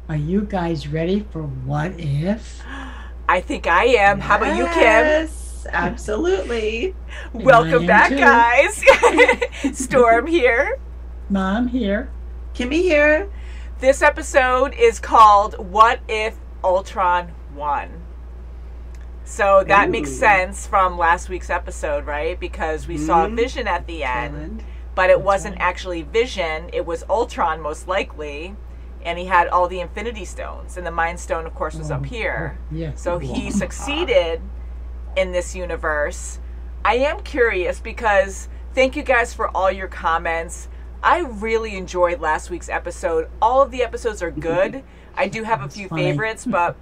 Are you guys ready for What If? I think I am. How about you, Kim? Yes, absolutely. Welcome back, too. guys. Storm here. Mom here. Kimmy here. This episode is called What If Ultron Won? So that makes sense from last week's episode, right? Because we saw Vision at the end, but it wasn't actually Vision. It was Ultron, most likely. And he had all the Infinity Stones. And the Mind Stone, of course, was up here. Yeah. So he succeeded in this universe. I am curious because thank you guys for all your comments. I really enjoyed last week's episode. All of the episodes are good. I do have a few favorites, but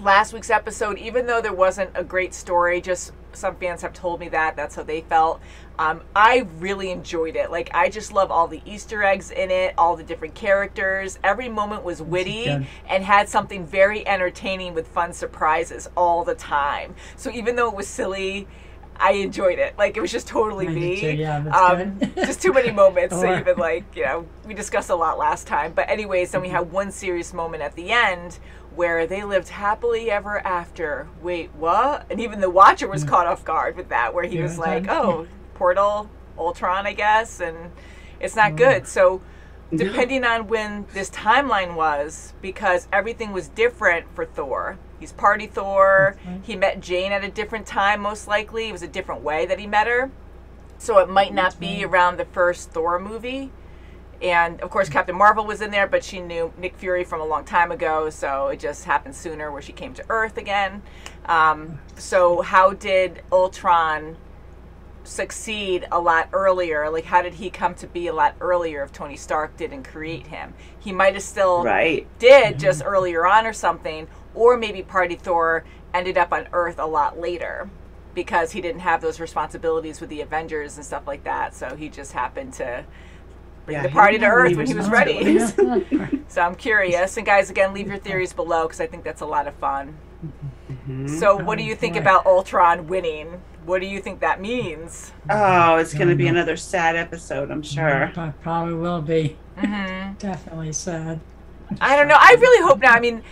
last week's episode, even though there wasn't a great story, just some fans have told me that's how they felt. I really enjoyed it. Like, I just love all the Easter eggs in it, all the different characters. Every moment was witty and had something very entertaining with fun surprises all the time. So even though it was silly, I enjoyed it. Like, it was just totally me. Too, yeah, that's good. Just too many moments to even, like, we discussed a lot last time. But anyways, then we had one serious moment at the end where they lived happily ever after. Wait, what? And even the Watcher was caught off guard with that, where he was like, oh, portal, Ultron, I guess, and it's not good. So depending on when this timeline was, because everything was different for Thor. He's party Thor. He met Jane at a different time, most likely. It was a different way that he met her. So it might not be around the first Thor movie. And, of course, Captain Marvel was in there, but she knew Nick Fury from a long time ago, so it just happened sooner where she came to Earth again. So how did Ultron succeed a lot earlier? Like, how did he come to be a lot earlier if Tony Stark didn't create him? He might have still did just earlier on or something, or maybe Party Thor ended up on Earth a lot later because he didn't have those responsibilities with the Avengers and stuff like that, so he just happened to bring the party to Earth when he was ready. So I'm curious. And guys, again, leave your theories below because I think that's a lot of fun. So what do you think about Ultron winning? What do you think that means? Oh, it's going to be another sad episode, I'm sure. Probably will be. Definitely sad. I don't know. I really hope not. I mean,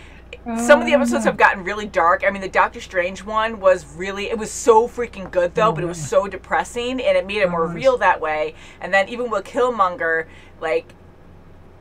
some of the episodes have gotten really dark. I mean, the Doctor Strange one was really, it was so freaking good though, but it was so depressing and it made it more real that way. And then even with Killmonger, like,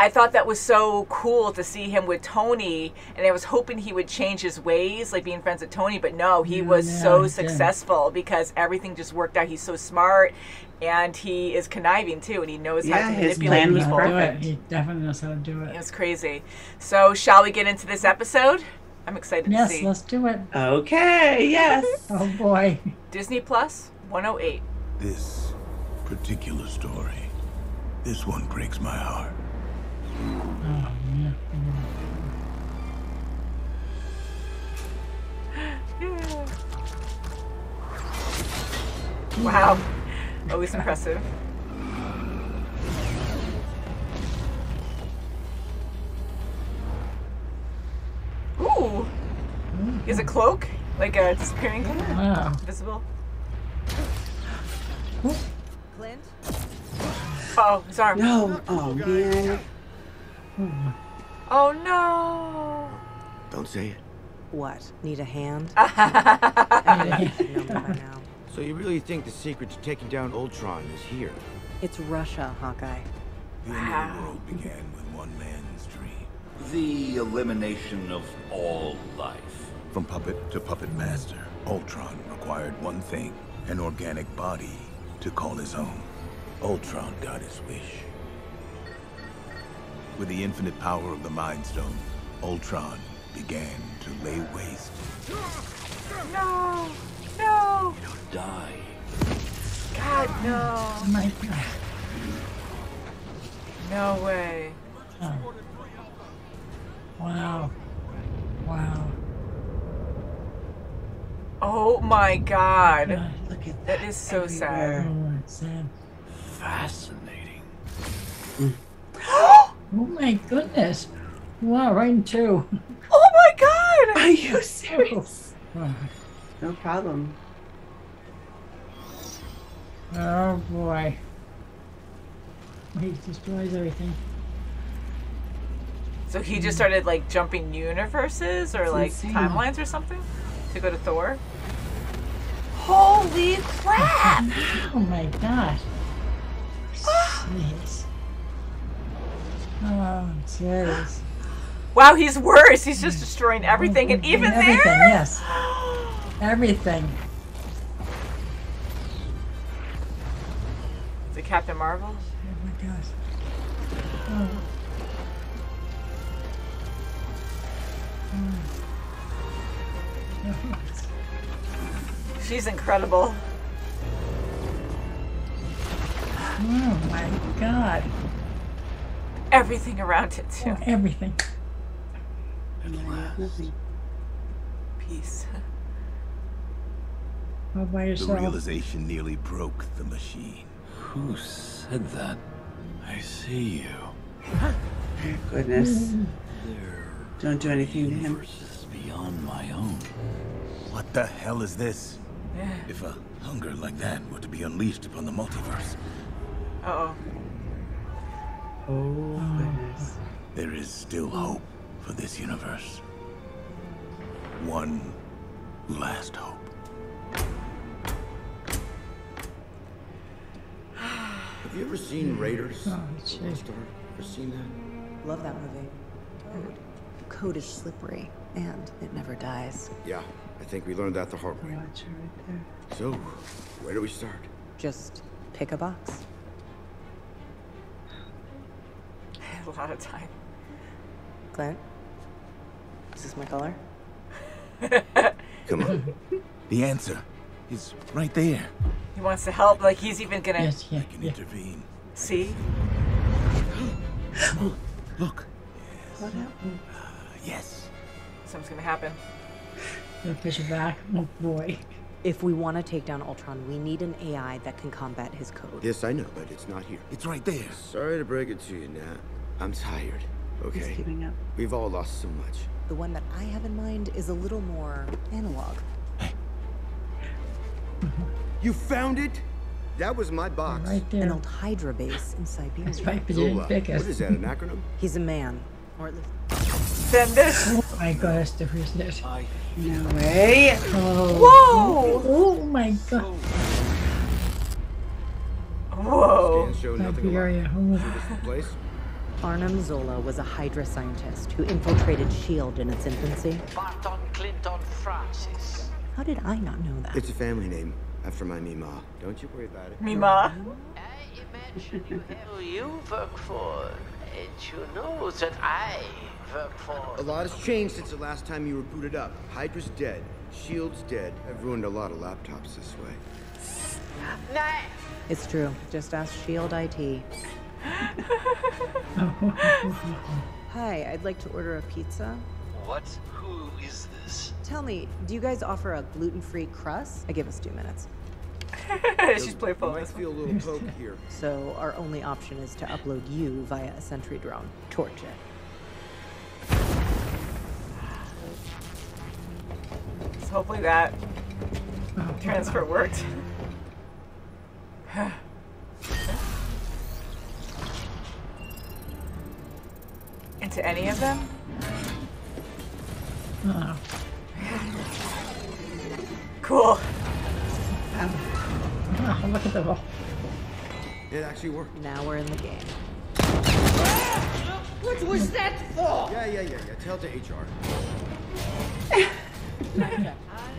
I thought that was so cool to see him with Tony, and I was hoping he would change his ways, like being friends with Tony, but no, he was so successful because everything just worked out. He's so smart, and he is conniving too, and he knows how to manipulate people. He definitely knows how to do it. It was crazy. So, shall we get into this episode? I'm excited to see. Yes, let's do it. Okay, yes. Oh boy. Disney Plus 108. This particular story, this one breaks my heart. Oh, yeah. Wow. Always impressive. Ooh. Is a cloak? Like a disappearing cloak? Wow. Visible? Clint? Oh, his arm. No. Oh, man. Oh, no. Don't say it. What? Need a hand? Hey. You know me by now. So you really think the secret to taking down Ultron is here? It's Russia, Hawkeye. The end of the world began with one man's dream. The elimination of all life. From puppet to puppet master, Ultron required one thing, an organic body to call his own. Ultron got his wish. With the infinite power of the Mind Stone, Ultron began to lay waste. No. No. He'll die. God, no. Oh my God. No way. Oh. Wow. Wow. Oh my God. Look at That is so sad. Oh, it's sad. Fascinating. Oh my goodness. Wow, right in two. Oh my God. Are you serious? Wow. No problem. Oh boy. He destroys everything. So he just started like jumping universes or like insane. timelines or something to go to Thor. Holy crap! Oh my god. Jeez. Oh, jeez. Wow, he's worse. He's just destroying everything, and even Everything, there. yes. Everything. Is it Captain Marvel? Oh my gosh. Oh. She's incredible. Oh my god. Everything around it too. Oh, everything. Nothing. Peace. All by The yourself. realization nearly broke the machine. Who said that? I see you. Goodness. There Don't do anything to him. universes beyond my own. What the hell is this? If a hunger like that were to be unleashed upon the multiverse, Uh-oh. Oh, goodness. there is still hope for this universe. One last hope. Have you ever seen Raiders? Oh, jeez. Ever seen that? Love that movie. Code is slippery, and it never dies. Yeah, I think we learned that the hard way. Watch her right there. So, where do we start? Just pick a box. I had a lot of time. Clint? Is this my color? Come on. The answer is right there. He wants to help, like he's even gonna Yes, yeah, I can yeah. intervene. see. Look. What happened? Yes. Something's gonna happen. Gonna push it back. Oh boy. If we want to take down Ultron, we need an AI that can combat his code. Yes, I know, but it's not here. It's right there. Sorry to break it to you, Nat. I'm tired. He's Okay. giving up. We've all lost so much. The one that I have in mind is a little more analog. You found it? That was my box. Right An there. old Hydra base in Siberia. That's right, but you Zola. didn't pick What us. is that, an acronym? He's a man. Or at least Then this. Oh my god, that's the first it. I No way. Oh. Whoa! Oh my god. Whoa! Scans show nothing Siberia. alike. Oh. This is the place? Arnim Zola was a Hydra scientist who infiltrated S.H.I.E.L.D. in its infancy. Barton Clinton Francis. How did I not know that? It's a family name after my Mima. Don't you worry about it. Mima. I imagine you have who you work for, and you know that I work for. A lot has changed since the last time you were booted up. Hydra's dead. S.H.I.E.L.D's dead. I've ruined a lot of laptops this way. Nah. It's true. Just ask S.H.I.E.L.D. IT. Hi, I'd like to order a pizza. What? Who is this? Tell me, do you guys offer a gluten-free crust? I give us 2 minutes. She's playful. You might feel a little poke here. So our only option is to upload you via a sentry drone. Torch it. So hopefully that transfer worked. Into any of them? Oh. Cool. Oh, look at the wall. It actually worked. Now we're in the game. What was that for? Yeah. Tell to HR.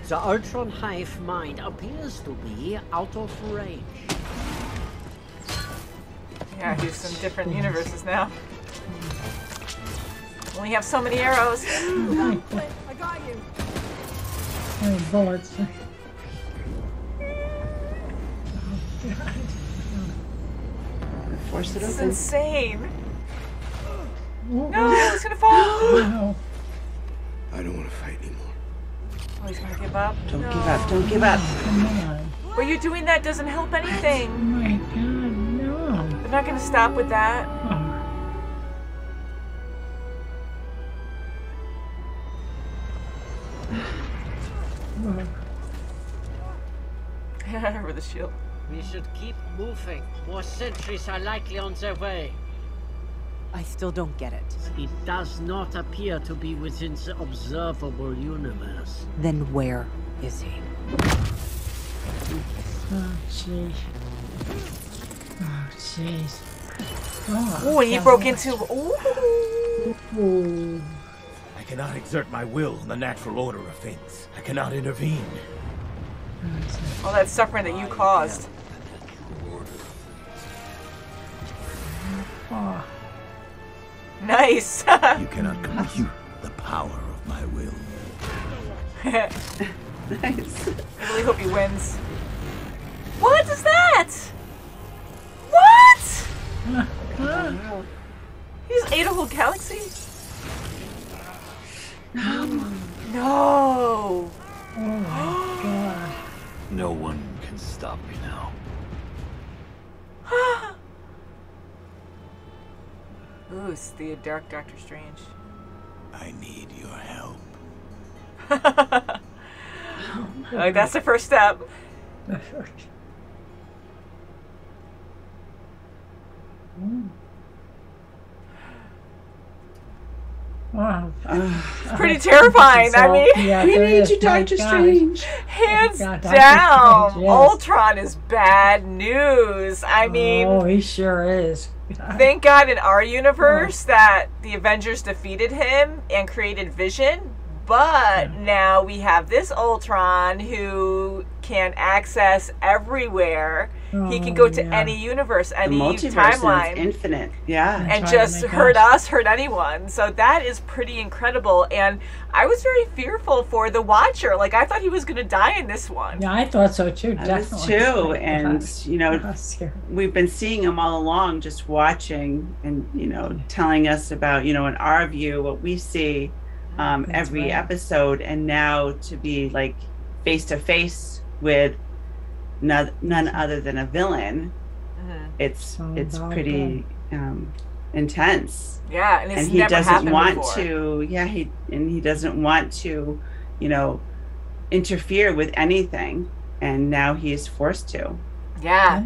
The Ultron hive mind appears to be out of range. Yeah, he's in different universes now. Only have so many arrows. I got you. Oh, bullets. Force it This is open. insane. Oh, No, it's gonna fall. no. I don't want to fight anymore. Oh, he's gonna give up. Don't No. give up. Don't give up. Come on. What you doing that doesn't help Oh anything. my god, no. They're not gonna stop with that. Oh. Oh. With the shield. We should keep moving. More sentries are likely on their way. I still don't get it. It does not appear to be within the observable universe. Then where is he? Oh, jeez. Oh, jeez. Oh, and he broke into... Ooh. I cannot exert my will on the natural order of things. I cannot intervene. All that suffering that you caused. Oh. Nice. You cannot compute the power of my will. Nice. I really hope he wins. What is that? What? He just ate a whole galaxy? No. Oh my god. No one can stop me now. Ooh, it's the Dark Doctor Strange. I need your help. Like, that's the first step. Wow. It's pretty terrifying. I mean, yeah, We there need is. you, My Doctor gosh. Strange. hands God, Doctor down, Strange, yes. Ultron is bad news. I mean, Oh, he sure is. thank God in our universe that the Avengers defeated him and created Vision. But now we have this Ultron who can access everywhere. He can go to any universe, The any multiverse timeline. is infinite. Yeah. And That's right, just my hurt gosh. us, hurt anyone. So that is pretty incredible. And I was very fearful for the Watcher. Like, I thought he was going to die in this one. Yeah, I thought so too. I Definitely. was too. And, you know, That's scary. we've been seeing him all along, just watching and, you know, telling us about, you know, in our view, what we see every right. episode. And now to be like face to face with none other than a villain, it's So pretty intense. Yeah, and it's And he never doesn't happened want before. to, he doesn't want to, you know, interfere with anything. And now he's forced to. Yeah.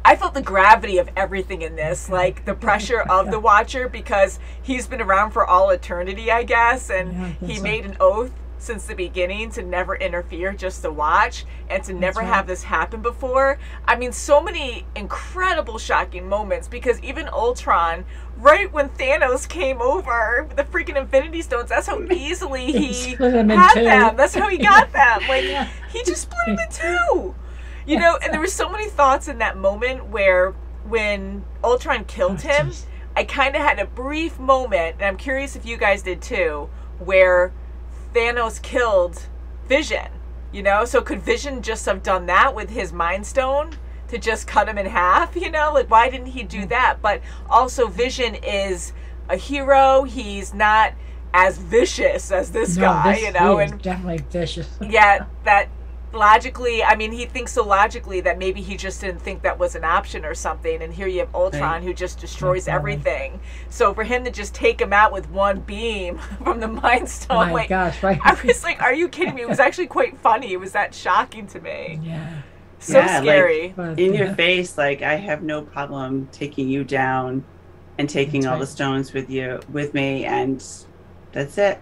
I felt the gravity of everything in this, like the pressure of the Watcher, because he's been around for all eternity, I guess, and Yeah, I think he so. made an oath since the beginning to never interfere, just to watch, and to never right. have this happen before. I mean, so many incredible, shocking moments, because even Ultron, right when Thanos came over, the freaking Infinity Stones, that's how easily he split them in had two. them. That's how he got them. Like, he just split them in two. You know, and there were so many thoughts in that moment where when Ultron killed him, jeez. I kind of had a brief moment, and I'm curious if you guys did too, where Thanos killed Vision. You know, so could Vision just have done that with his Mind Stone to just cut him in half? You know, like, why didn't he do that? But also, Vision is a hero. He's not as vicious as this guy, you know, he is and definitely vicious. yeah, that logically, I mean, he thinks so logically that maybe he just didn't think that was an option or something. And here you have Ultron, Right. who just destroys Definitely. everything. So for him to just take him out with one beam from the Mind Stone, My like, gosh, right? I was like, are you kidding me? It was actually quite funny. It was that shocking to me. Yeah. So Yeah, like, scary. But, In your face, like, I have no problem taking you down and taking That's all the right. stones with me, and that's it.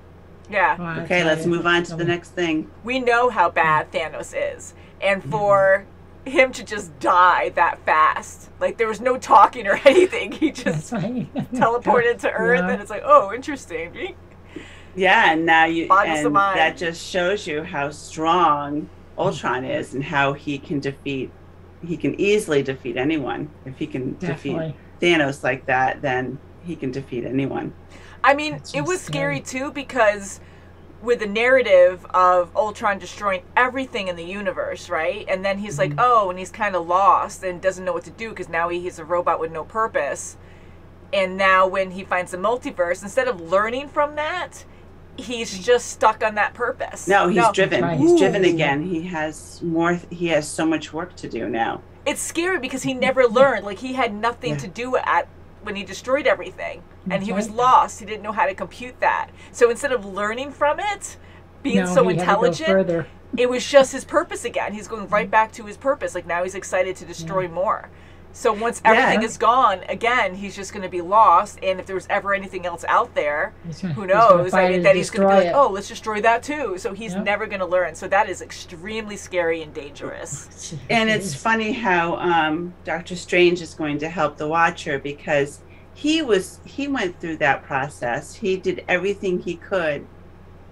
Yeah. well, I Okay, tell let's you, move on to the next thing. We know how bad Thanos is. And for him to just die that fast, like, there was no talking or anything. He just That's right. teleported to Earth, Yeah. and it's like, oh, interesting. Yeah, and now you, Boggles the and mind. that just shows you how strong Ultron is and how he can easily defeat anyone. If he can Definitely. defeat Thanos like that, then he can defeat anyone. I mean, That's it was just scary too, because with the narrative of Ultron destroying everything in the universe, right? And then he's like, oh, and he's kind of lost and doesn't know what to do because now he's a robot with no purpose. And now when he finds the multiverse, instead of learning from that, he's just stuck on that purpose. No, he's driven. right. He's driven Ooh. again. He has so much work to do now. It's scary because he never learned. Like, he had nothing Yeah. to do when he destroyed everything. And he That's was right. lost. He didn't know how to compute that. So instead of learning from it, being No, so he had to go intelligent, further. it was just his purpose again. He's going right back to his purpose. Like, now he's excited to destroy more. So once everything is gone, again, he's just going to be lost. And if there was ever anything else out there, who knows? I mean, then he's going to be like, oh, let's destroy that too. So he's never going to learn. So that is extremely scary and dangerous. And it's funny how Doctor Strange is going to help the Watcher, because he went through that process. He did everything he could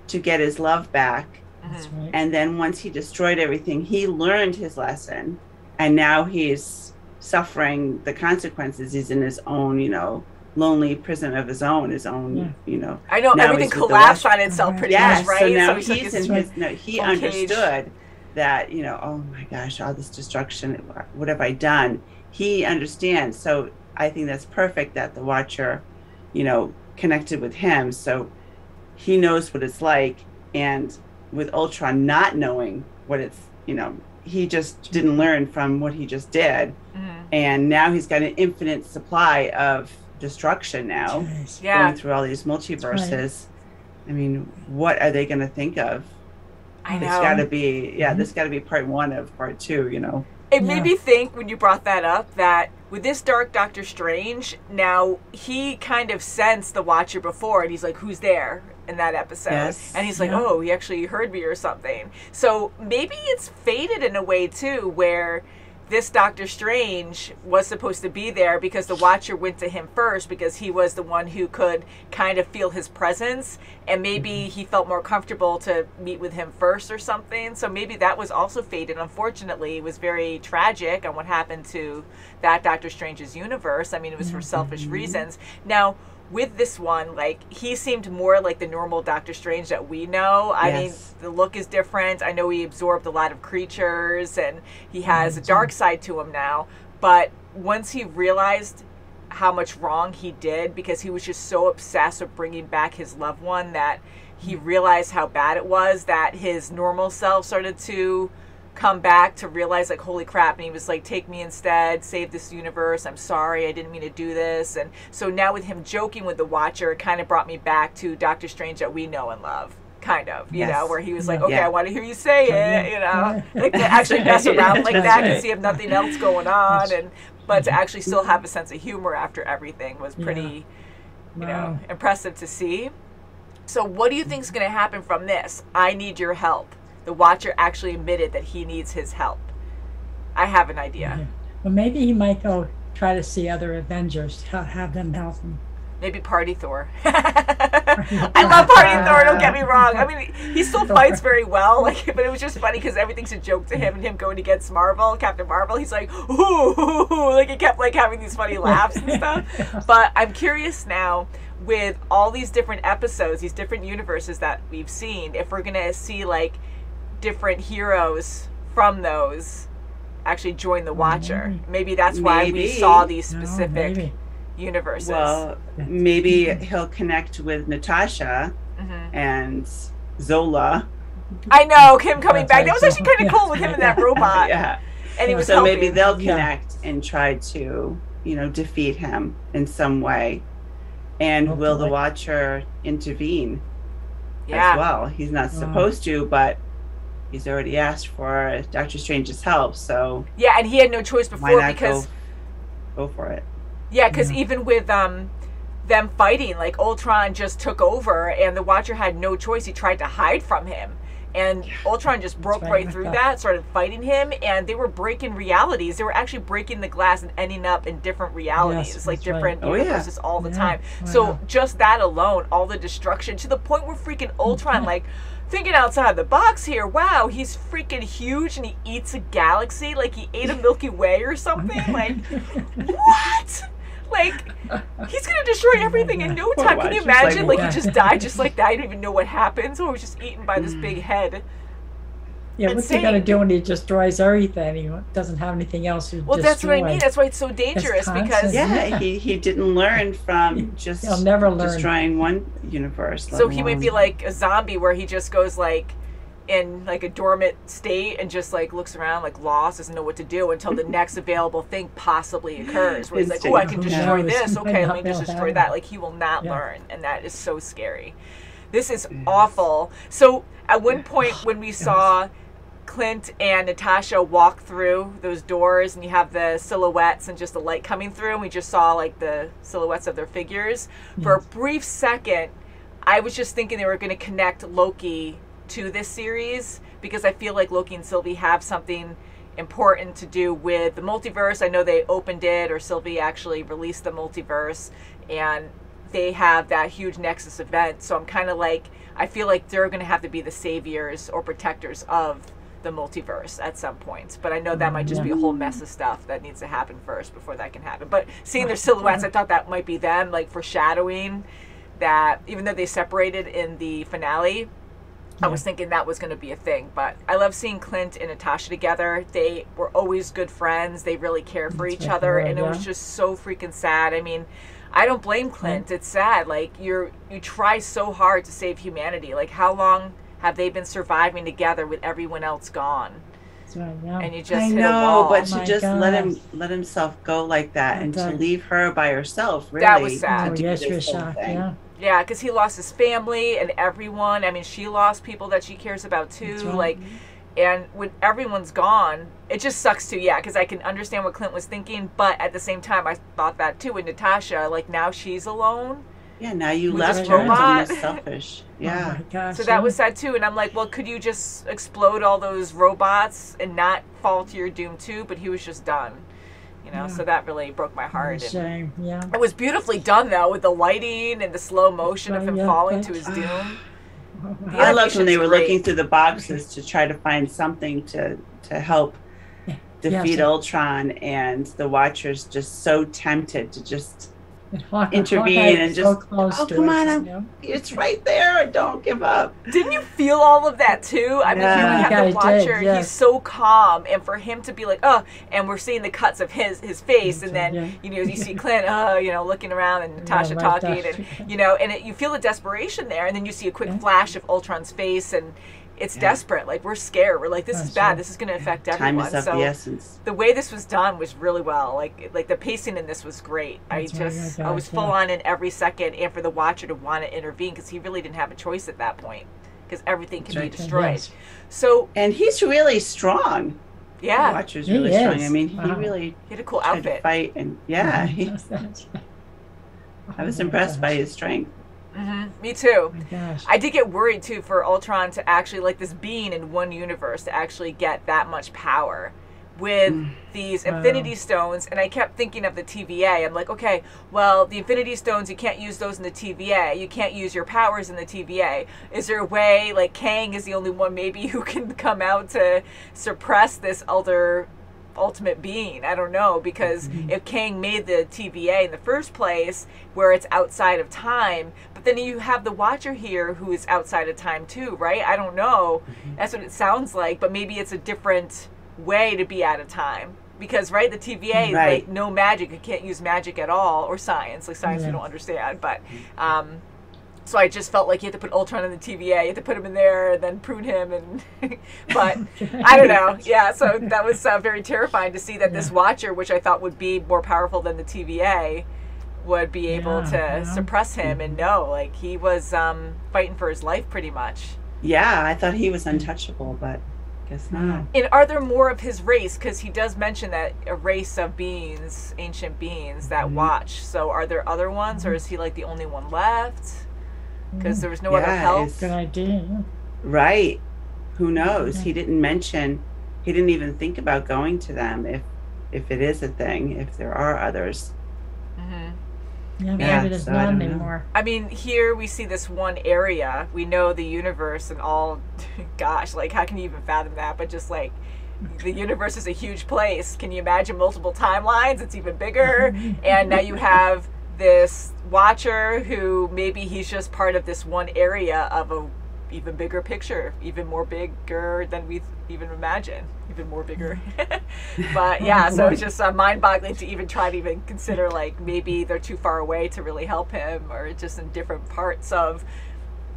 to get his love back. That's right. And then once he destroyed everything, he learned his lesson. And now he's suffering the consequences. He's in his own, lonely prison of his own, I know everything collapsed on itself pretty much, right? So now so he's in his, he understood that, oh my gosh, all this destruction, what have I done? He understands. So I think that's perfect that the Watcher, connected with him. So he knows what it's like. And with Ultron not knowing what it's, he just didn't learn from what he just did. And now he's got an infinite supply of destruction now, going through all these multiverses. I mean, what are they going to think of? I know. It's got to be, this got to be part 1 of part 2, It made me think, when you brought that up, that with this Dark Doctor Strange, now he kind of sensed the Watcher before, and he's like, who's there in that episode? And he's like, oh, he actually heard me or something. So maybe it's fated in a way, too, where this Doctor Strange was supposed to be there because the Watcher went to him first because he was the one who could kind of feel his presence, and maybe he felt more comfortable to meet with him first or something. So maybe that was also fated. Unfortunately, it was very tragic on what happened to that Doctor Strange's universe. I mean, it was for selfish reasons. Now, with this one, like, he seemed more like the normal Doctor Strange that we know. I mean, the look is different. I know he absorbed a lot of creatures, and he has a dark side to him now. But once he realized how much wrong he did, because he was just so obsessed with bringing back his loved one, that he realized how bad it was, that his normal self started to come back to realize, like, holy crap, and he was like, take me instead, save this universe, I'm sorry, I didn't mean to do this. And so now with him joking with the Watcher, it kind of brought me back to Doctor Strange that we know and love, kind of, you know, where he was like, okay, I want to hear you say it, like to actually mess around like that because he had nothing else going on, but to actually still have a sense of humor after everything was pretty, you know, impressive to see. So what do you think is going to happen from this? I need your help. The Watcher actually admitted that he needs his help. I have an idea. Well, maybe he might go try to see other Avengers, have them help him. Maybe Party Thor. I love Party Thor, don't get me wrong. I mean, he still fights very well, like, but it was just funny because everything's a joke to him, and him going against Captain Marvel, he's like, ooh, like he kept like having these funny laughs and stuff. But I'm curious now, with all these different episodes, these different universes that we've seen, if we're going to see like different heroes from those actually join the Watcher. Maybe that's why we saw these specific universes. Well, maybe he'll connect with Natasha and Zola. I know, him coming back. That was actually kind of cool with him and that robot. And he was so helping. Maybe they'll connect and try to, defeat him in some way. And will the Watcher intervene as well? He's not supposed to, but he's already asked for Doctor Strange's help, so and he had no choice before, why not because go for it. Because even with them fighting, like Ultron just took over, and the Watcher had no choice. He tried to hide from him, and Ultron just broke right through that, started fighting him, and they were breaking realities. They were actually breaking the glass and ending up in different realities, like different universes all the time. So just that alone, all the destruction, to the point where freaking Ultron, like, thinking outside the box here, wow, he's freaking huge and he eats a galaxy, like he ate a Milky Way or something. Like, what? Like, he's gonna destroy everything in no time. Can you imagine? Like, he just died just like that. I didn't even know what happened, so he was just eaten by this big head. Yeah, what's he gonna do when he destroys everything? He doesn't have anything else to destroy. That's what I mean. That's why it's so dangerous, because he didn't learn from just destroying one universe. So he might be like a zombie, where he just goes like in like a dormant state and just like looks around like lost, doesn't know what to do until the next available thing possibly occurs. Where he's like, oh, I can destroy this. Okay, let me just destroy that. Like, he will not learn, and that is so scary. This is awful. So at one point when we saw Clint and Natasha walk through those doors and you have the silhouettes and just the light coming through, and we just saw like the silhouettes of their figures. For a brief second, I was just thinking they were going to connect Loki to this series, because I feel like Loki and Sylvie have something important to do with the multiverse. I know they opened it, or Sylvie actually released the multiverse, and they have that huge Nexus event. So I'm kind of like, I feel like they're going to have to be the saviors or protectors of the multiverse at some point. But I know that might just be a whole mess of stuff that needs to happen first before that can happen. But seeing their silhouettes, I thought that might be them, like foreshadowing that, even though they separated in the finale, I was thinking that was going to be a thing. But I love seeing Clint and Natasha together. They were always good friends. They really care for each other. And it was just so freaking sad. I mean, I don't blame Clint. It's sad. Like, you try so hard to save humanity. Like, how long have they been surviving together with everyone else gone? That's right, yeah. And you just hit a wall. But to just let himself go like that, and to leave her by herself, really. That was sad. Yes, you're shocked, yeah. Yeah, because he lost his family and everyone. I mean, she lost people that she cares about too. Right. Like, and when everyone's gone, it just sucks too. Yeah, because I can understand what Clint was thinking, but at the same time, I thought that too with Natasha. Like, now she's alone. Yeah, now you with left this her robot. and selfish. Yeah. Oh my gosh, So that was sad too. And I'm like, well, could you just explode all those robots and not fall to your doom too? But he was just done. You know, so that really broke my heart. Shame, yeah. It was beautifully done though, with the lighting and the slow motion of him falling to his doom. I loved when they were looking through the boxes to try to find something to help defeat Ultron, and the Watchers just so tempted to just intervene and just, oh, come on, it's right there, don't give up. Didn't you feel all of that too? I mean, here we have the Watcher, he's so calm, and for him to be like, oh, and we're seeing the cuts of his face, and then, you know, you see Clint, you know, looking around, and Natasha talking, and, you know, and you feel the desperation there, and then you see a quick flash of Ultron's face, and it's desperate. Like, we're scared. We're like, this is bad. This is going to affect everyone. Time is of the essence. The way this was done was really well. Like the pacing in this was great. I was full on in every second, and for the Watcher to want to intervene, because he really didn't have a choice at that point, because everything can be destroyed. So, and he's really strong. Yeah, the Watcher's really strong. I mean, he he had a cool tried outfit. to fight, and I was impressed by his strength. Me too. Oh gosh. I did get worried too for Ultron to actually, like, this being in one universe, to actually get that much power with these Infinity Stones. And I kept thinking of the TVA. I'm like, okay, well, the Infinity Stones, you can't use those in the TVA. You can't use your powers in the TVA. Is there a way, like, Kang is the only one maybe who can come out to suppress this ultimate being? I don't know, because if Kang made the TVA in the first place, where it's outside of time, but then you have the Watcher here who is outside of time too, right? I don't know. That's what it sounds like, but maybe it's a different way to be out of time, because the TVA is like no magic. You can't use magic at all, or science. Like, science we don't understand, but so I just felt like you had to put Ultron in the TVA, you had to put him in there and then prune him, and but I don't know. Yeah, so that was very terrifying to see that this Watcher, which I thought would be more powerful than the TVA, would be able to suppress him. And no, like, he was fighting for his life pretty much. Yeah, I thought he was untouchable, but guess not. And are there more of his race? Because he does mention that a race of beings, ancient beings that watch. So are there other ones, or is he like the only one left? Because there was no other help. Good idea. Right. Who knows? He didn't mention, he didn't even think about going to them, if it is a thing, if there are others. Yeah, maybe there's none anymore. I mean, here we see this one area. We know the universe and all. Gosh, like, how can you even fathom that? But just like, the universe is a huge place. Can you imagine multiple timelines? It's even bigger. And now you have this Watcher who maybe he's just part of this one area of a even bigger picture, even more bigger than we even imagined, even more bigger. But yeah, so it's just mind-boggling to even try to even consider, like, maybe they're too far away to really help him, or just in different parts of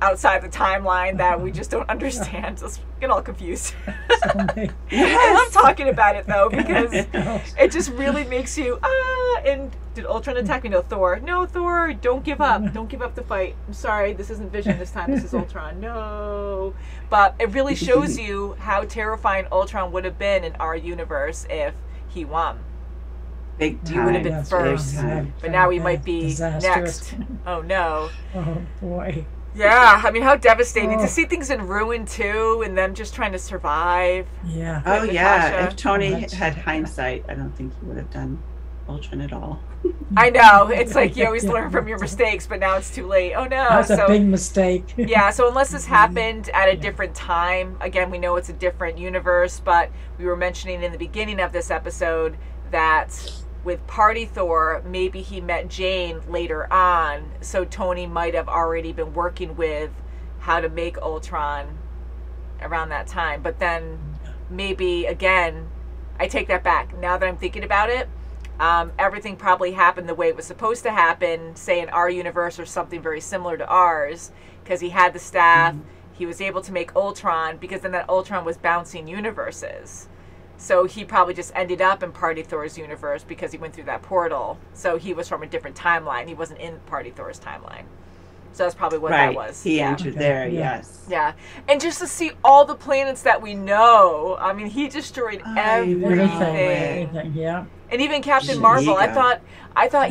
outside the timeline that we just don't understand. Just get all confused. I love talking about it though because it just really makes you and did Ultron attack me? No, Thor. No, Thor, don't give up. Don't give up the fight. I'm sorry, this isn't Vision this time. This is Ultron. No. But it really shows you how terrifying Ultron would have been in our universe if he won. Big time. He would have been first. But now he might be next. Oh no. Oh boy. Yeah, I mean, how devastating to see things in ruin too, and them just trying to survive. Yeah. Oh yeah. If Tony had hindsight, I don't think he would have done Ultron at all. I know. It's like you always learn from your mistakes, but now it's too late. Oh no. That's a big mistake. Yeah, so unless this happened at a different time, again, we know it's a different universe, but we were mentioning in the beginning of this episode that with Party Thor, maybe he met Jane later on, so Tony might have already been working with how to make Ultron around that time. But then maybe, again, I take that back. Now that I'm thinking about it, everything probably happened the way it was supposed to happen, say in our universe or something very similar to ours, because he had the staff, he was able to make Ultron, because then that Ultron was bouncing universes. So he probably just ended up in Party Thor's universe because he went through that portal. So he was from a different timeline. He wasn't in Party Thor's timeline. So that's probably what that was. He entered there, yes. Yeah. And just to see all the planets that we know. I mean, he destroyed everything. Yeah. And even Captain Marvel, I thought,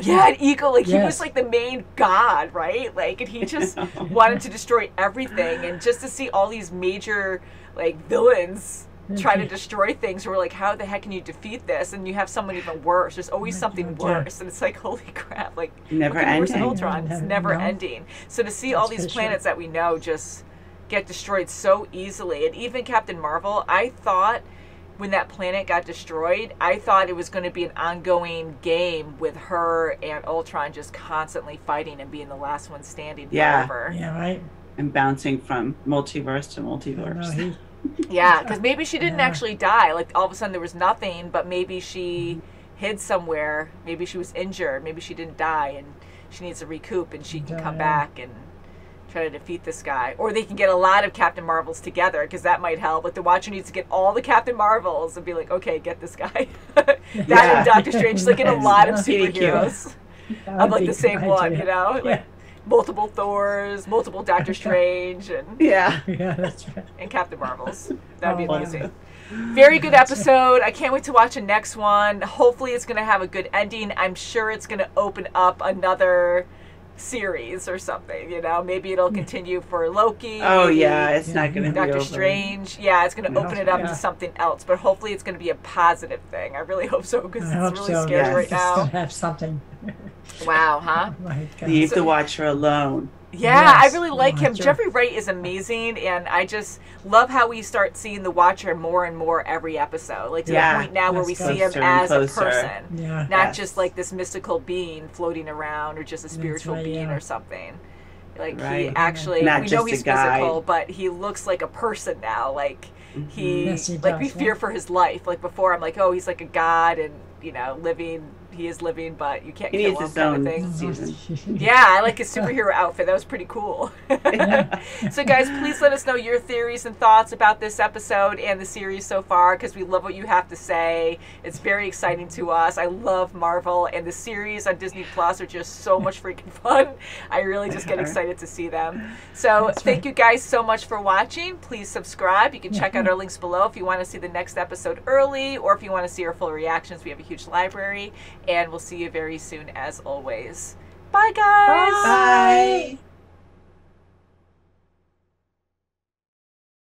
yeah, an ego, like he was like the main god, right? Like, and he just wanted to destroy everything. And just to see all these major, like, villains try to destroy things, we're like, how the heck can you defeat this? And you have someone even worse. There's always something worse, and it's like, holy crap, like never ending. Ultron, it's never ending. So to see all these planets that we know just get destroyed so easily, and even Captain Marvel, I thought when that planet got destroyed, I thought it was going to be an ongoing game with her and Ultron just constantly fighting and being the last one standing forever. Yeah, right. And bouncing from multiverse to multiverse. Yeah, because maybe she didn't actually die. Like, all of a sudden there was nothing, but maybe she hid somewhere. Maybe she was injured. Maybe she didn't die, and she needs to recoup, and she can come back and try to defeat this guy. Or they can get a lot of Captain Marvels together, because that might help. Like, the Watcher needs to get all the Captain Marvels and be like, okay, get this guy. And Doctor Strange, like, get a lot of superheroes of, like, the same one, you know? Like, multiple Thors, multiple Doctor Strange, and that's right. And Captain Marvels. That would be amazing. Very good episode. I can't wait to watch the next one. Hopefully it's going to have a good ending. I'm sure it's going to open up another series or something, you know? Maybe it'll continue for Loki. Oh, yeah. It's not going to be Doctor over. Strange. Yeah, it's going to open it up to something else. But hopefully it's going to be a positive thing. I really hope so, because it's really scary right now. It's going to have something. Wow, huh? Leave the Watcher alone. Yeah, I really like him. Jeffrey Wright is amazing, and I just love how we start seeing the Watcher more and more every episode. Like, to the point now where we see him as a person, not just like this mystical being floating around, or just a spiritual being or something. Like, he actually, we know he's physical, but he looks like a person now. Like, he we fear for his life. Like, before, I'm like, oh, he's like a god, and, you know, he is living, but you can't kill him, kind of thing. Yeah, I like his superhero outfit. That was pretty cool. So, guys, please let us know your theories and thoughts about this episode and the series so far, because we love what you have to say. It's very exciting to us. I love Marvel, and the series on Disney Plus are just so much freaking fun. I really just get excited to see them. So, thank you guys so much for watching. Please subscribe. You can check out our links below if you want to see the next episode early, or if you want to see our full reactions. We have a huge library. And we'll see you very soon, as always. Bye, guys. Bye.